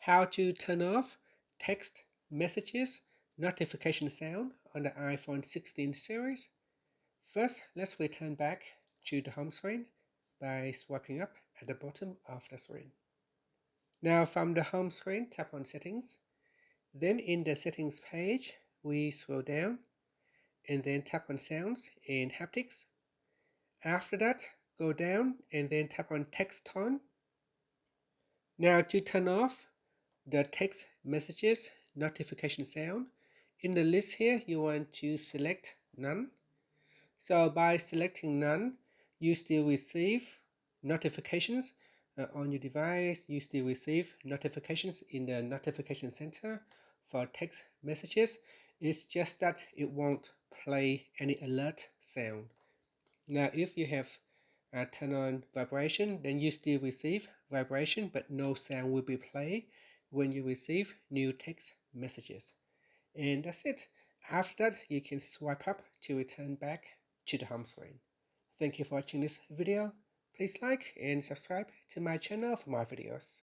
How to turn off text messages notification sound on the iPhone 16 series. First, let's return back to the home screen by swiping up at the bottom of the screen. Now from the home screen, tap on Settings. Then in the Settings page, we scroll down and then tap on Sounds and Haptics. After that, go down and then tap on Text Tone. Now to turn off the text messages notification sound, in the list here you want to select None. So by selecting None, you still receive notifications on your device. You still receive notifications in the notification center for text messages. It's just that it won't play any alert sound. Now if you have turn on vibration, then you still receive vibration, but no sound will be played when you receive new text messages. And that's it. After that, you can swipe up to return back to the home screen. Thank you for watching this video. Please like and subscribe to my channel for more videos.